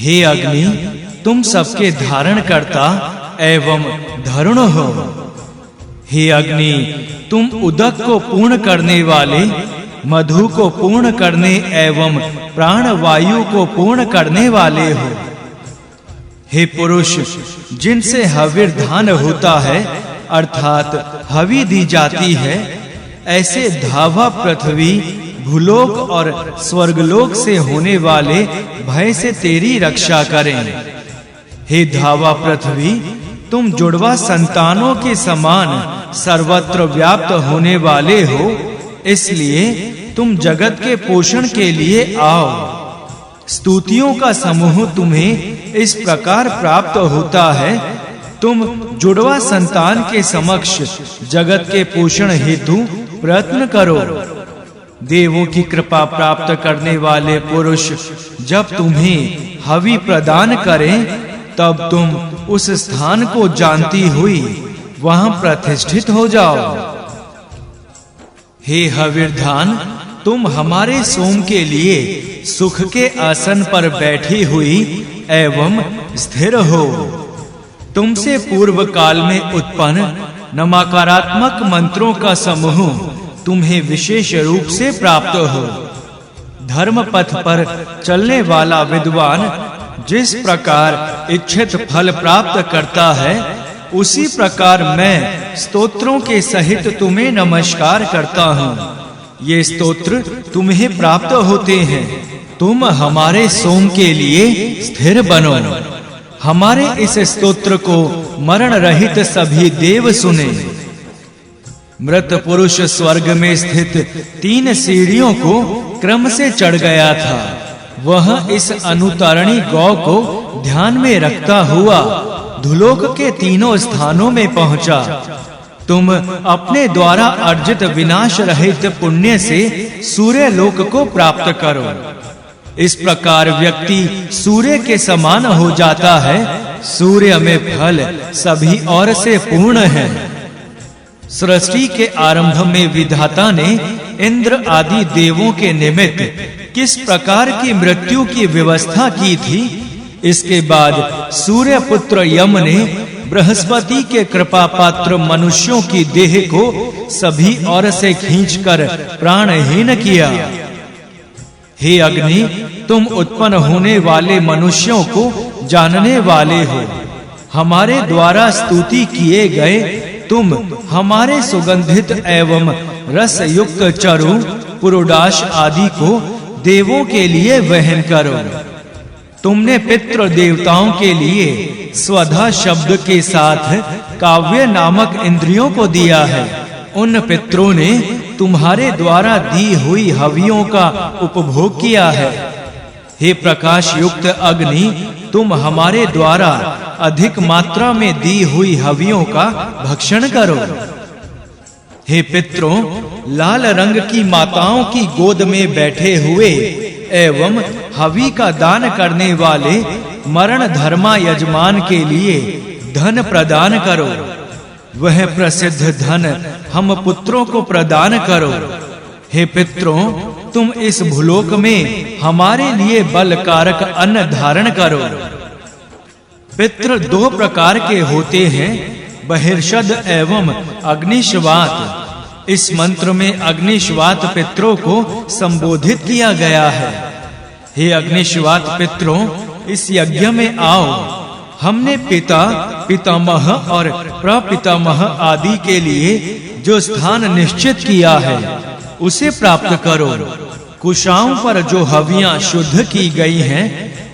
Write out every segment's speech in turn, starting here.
हे अग्नि, तुम सबके धारण करता एवं धरुण हो। हे अग्नि, तुम उदक को पूर्ण करने वाले, मधु को पूर्ण करने एवं प्राण वायु को पूर्ण करने वाले हो। हे पुरुष, जिनसे हविर्धान होता है अर्थात हवि दी जाती है, ऐसे धावा पृथ्वी, भूलोक और स्वर्गलोक से होने वाले भय से तेरी रक्षा करें। हे धावा पृथ्वी, तुम जुड़वा संतानों के समान सर्वत्र व्याप्त होने वाले हो, इसलिए तुम जगत के पोषण के लिए आओ। स्तुतियों का समूह तुम्हें इस प्रकार प्राप्त होता है, तुम जुड़वा संतान के समक्ष जगत के पोषण हेतु प्रयत्न करो। देवों की कृपा प्राप्त करने वाले पुरुष जब तुम्हें हवि प्रदान करें, तब तुम उस स्थान को जानती हुई वहां प्रतिष्ठित हो जाओ। हे हविर्धान, तुम हमारे सोम के लिए सुख के आसन पर बैठी हुई एवं स्थिर हो। तुमसे पूर्व काल में उत्पन्न नमाकारात्मक मंत्रों का समूह तुम्हें विशेष रूप से प्राप्त हो। धर्म पथ पर चलने वाला विद्वान जिस प्रकार इच्छित फल प्राप्त करता है, उसी प्रकार मैं स्तोत्रों के सहित तुम्हें नमस्कार करता हूँ। ये स्तोत्र तुम्हें प्राप्त होते हैं। तुम हमारे सोम के लिए स्थिर बनो। हमारे इस स्तोत्र को मरण रहित सभी देव सुने। मृत पुरुष स्वर्ग में स्थित 3 सीढ़ियों को क्रम से चढ़ गया था। वह इस अनुतरणी गौ को ध्यान में रखता हुआ धुलोक के 3 स्थानों में पहुंचा। तुम अपने द्वारा अर्जित विनाश रहित पुण्य से सूर्य लोक को प्राप्त करो। इस प्रकार व्यक्ति सूर्य के समान हो जाता है। सूर्य में फल सभी ओर से पूर्ण है। सृष्टि के आरंभ में विधाता ने इंद्र आदि देवों के निमित्त किस प्रकार की मृत्यु की व्यवस्था की थी, इसके बाद सूर्य पुत्र यम ने बृहस्पति के कृपा पात्र मनुष्यों की देह को सभी ओर से खींचकर प्राणहीन किया। हे अग्नि, तुम उत्पन्न होने वाले मनुष्यों को जानने वाले हो। हमारे द्वारा स्तुति किए गए तुम हमारे सुगंधित एवं रस युक्त चरु, पुरोडाश आदि को देवों के लिए वहन करो। तुमने पितृ देवताओं के लिए स्वधा शब्द के साथ काव्य नामक इंद्रियों को दिया है। उन पितरों ने तुम्हारे द्वारा दी हुई हवियों का उपभोग किया है। हे प्रकाश युक्त अग्नि, तुम हमारे द्वारा अधिक मात्रा में दी हुई हवियों का भक्षण करो। हे पितरों, लाल रंग की माताओं की गोद में बैठे हुए एवं हवि का दान करने वाले मरण धर्मा यजमान के लिए धन प्रदान करो। वह प्रसिद्ध धन हम पुत्रों को प्रदान करो। हे पितरों, तुम इस भूलोक में हमारे लिए बल कारक अन्न धारण करो। पितृ 2 प्रकार के होते हैं, बहिर्षद एवं अग्निश्वात। इस मंत्र में अग्निश्वात पितरों को संबोधित किया गया है। हे अग्निश्वात पितरों, इस यज्ञ में आओ। हमने पिता, पितामह और प्रपितामह आदि के लिए जो स्थान निश्चित किया है, उसे प्राप्त करो। कुशाओं पर जो हवियां शुद्ध की गई हैं,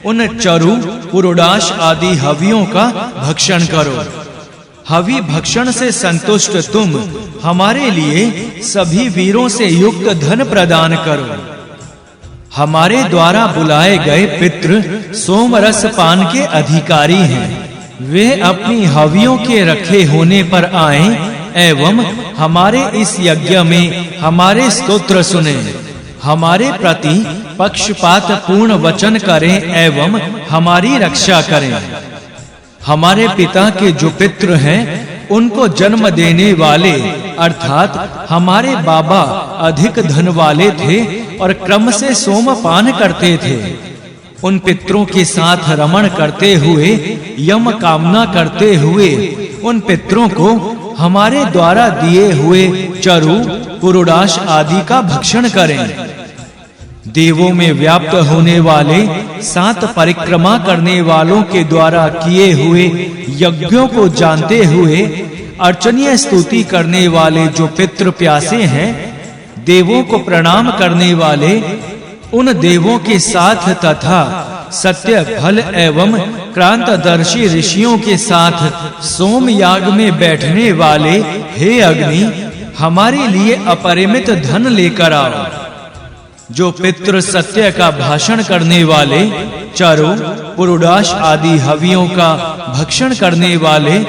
उन चरु, पुरोडाश आदि हवियों का भक्षण करो। हवि भक्षण से संतुष्ट तुम हमारे लिए सभी वीरों से युक्त धन प्रदान करो। हमारे द्वारा बुलाए गए पितृ सोम रस पान के अधिकारी हैं। वे अपनी हवियों के रखे होने पर आएं एवं हमारे इस यज्ञ में हमारे स्तोत्र सुने, हमारे प्रति पक्षपात पूर्ण वचन करें एवं हमारी रक्षा करें। हमारे पिता के जो पितृ हैं, उनको जन्म देने वाले अर्थात हमारे बाबा अधिक धन वाले थे और क्रम से सोमपान करते थे। उन पितरों के साथ रमण करते हुए, यम कामना करते हुए उन पितरों को हमारे द्वारा दिए हुए चरु, पुरुडाश आदि का भक्षण करें। देवों में व्याप्त होने वाले 7 परिक्रमा करने वालों के द्वारा किए हुए यज्ञों को जानते हुए अर्चनीय स्तुति करने वाले जो पितृ प्यासे हैं, देवों को प्रणाम करने वाले उन देवों के साथ तथा सत्य फल एवं क्रांतदर्शी ऋषियों के साथ सोम याग में बैठने वाले हे अग्नि, हमारे लिए अपरिमित धन लेकर आओ। जो पितृ सत्य का भाषण करने वाले, चरु, पुरुडाश आदि हवियों का भक्षण करने वाले,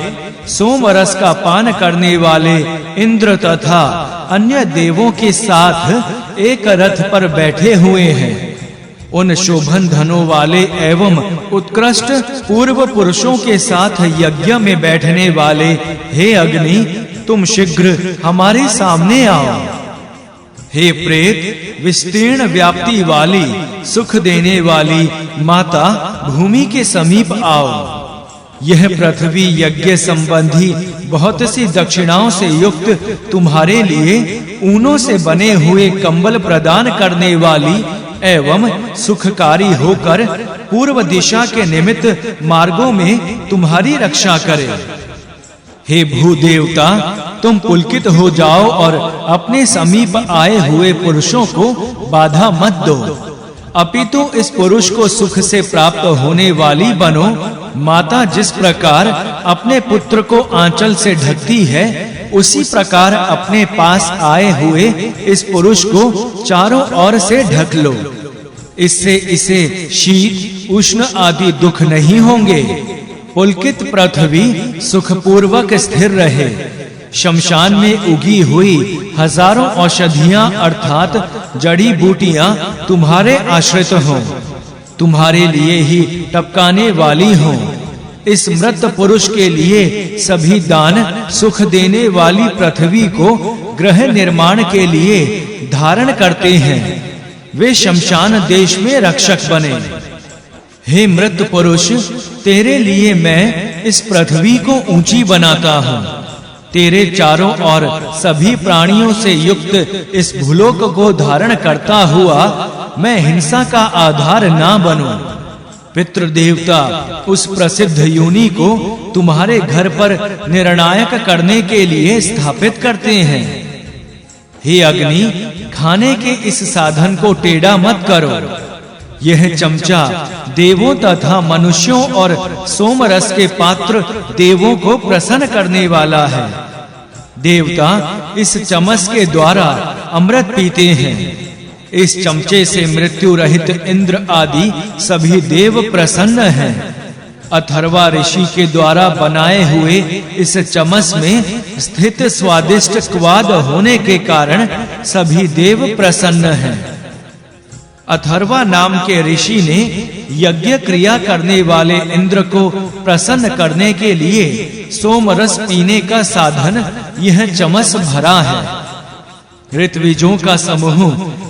सोम रस का पान करने वाले इंद्र तथा अन्य देवों के साथ एक रथ पर बैठे हुए हैं, उन शोभन धनों वाले एवं उत्कृष्ट पूर्व पुरुषों के साथ यज्ञ में बैठने वाले हे अग्नि, तुम शीघ्र हमारे सामने आओ। हे प्रेत, विस्तीर्ण व्याप्ति वाली, सुख देने वाली माता, भूमि के समीप आओ। यह पृथ्वी यज्ञ संबंधी बहुत सी दक्षिणाओं से युक्त तुम्हारे लिए ऊनों से बने हुए कंबल प्रदान करने वाली एवं सुखकारी होकर पूर्व दिशा के निमित्त मार्गों में तुम्हारी रक्षा करे। हे भूदेवता, तुम पुलकित हो जाओ और अपने समीप आए हुए पुरुषों को बाधा मत दो, अपितु इस पुरुष को सुख से प्राप्त होने वाली बनो। माता जिस प्रकार अपने पुत्र को आंचल से ढकती है, उसी प्रकार अपने पास आए हुए इस पुरुष को चारों ओर से ढक लो। इससे इसे शीत, उष्ण आदि दुख नहीं होंगे। पुलकित पृथ्वी सुखपूर्वक स्थिर रहे। शमशान में उगी हुई हजारों औषधियां अर्थात जड़ी बूटियां तुम्हारे आश्रित हों, तुम्हारे लिए ही टपकाने वाली हों। इस मृत पुरुष के लिए सभी दान सुख देने वाली पृथ्वी को गृह निर्माण के लिए धारण करते हैं। वे शमशान देश में रक्षक बने। हे मृत पुरुष, तेरे लिए मैं इस पृथ्वी को ऊंची बनाता हूँ। तेरे चारों ओर सभी प्राणियों से युक्त इस भूलोक को धारण करता हुआ मैं हिंसा का आधार ना बनूं। पितृदेवता उस प्रसिद्ध योनि को तुम्हारे घर पर निर्णायक करने के लिए स्थापित करते हैं। हे अग्नि, खाने के इस साधन को टेढ़ा मत करो। यह चमचा देवों तथा मनुष्यों और सोम रस के पात्र देवों को प्रसन्न करने वाला है। देवता इस चमच के द्वारा अमृत पीते हैं। इस चमचे से मृत्यु रहित इंद्र आदि सभी देव प्रसन्न हैं। अथर्वा ऋषि के द्वारा बनाए हुए इस चमच में स्थित स्वादिष्ट क्वाद होने के कारण सभी देव प्रसन्न हैं। अथर्वा नाम के ऋषि ने यज्ञ क्रिया करने वाले इंद्र को प्रसन्न करने के लिए सोम रस पीने का साधन यह चमच भरा है। ऋत्विजों का समूह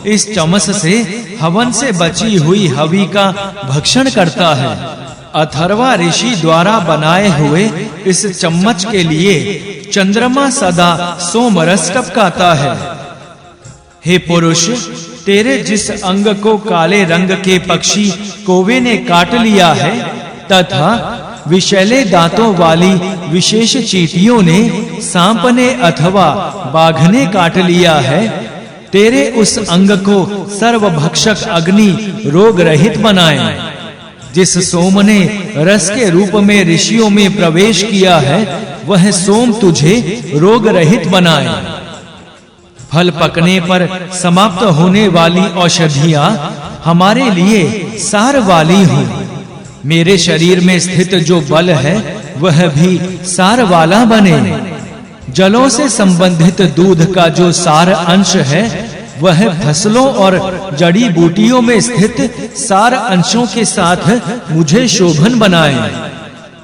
इस चमच से हवन से बची हुई हवि का भक्षण करता है। अथर्वा ऋषि द्वारा बनाए हुए इस चम्मच के लिए चंद्रमा सदा सोम रस टपकाता है। हे पुरुष, तेरे जिस अंग को काले रंग के पक्षी कौवे ने काट लिया है तथा विषैले दांतों वाली विशेष चींटियों ने, सांप ने अथवा बाघ ने काट लिया है, तेरे उस अंग को सर्वभक्षक अग्नि रोग रहित बनाए। जिस सोम ने रस के रूप में ऋषियों में प्रवेश किया है, वह सोम तुझे रोग रहित बनाए। फल पकने पर समाप्त होने वाली औषधियां हमारे लिए सार वाली हों। मेरे शरीर में स्थित जो बल है वह भी सार वाला बने। जलों से संबंधित दूध का जो सार अंश है वह फसलों और जड़ी बूटियों में स्थित सार अंशों के साथ मुझे शोभन बनाए।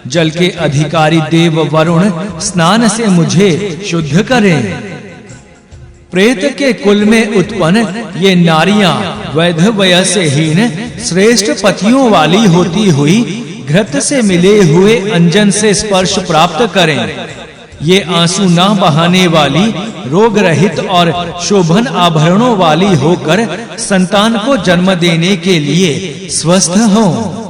जल के अधिकारी देव वरुण स्नान से मुझे शुद्ध करें। प्रेत के कुल में उत्पन्न ये नारियां वैधव्यसहीन श्रेष्ठ पतियों वाली होती हुई घृत से मिले हुए अंजन से स्पर्श प्राप्त करें। ये आंसू ना बहाने वाली, रोग रहित और शोभन आभरणों वाली होकर संतान को जन्म देने के लिए स्वस्थ हों।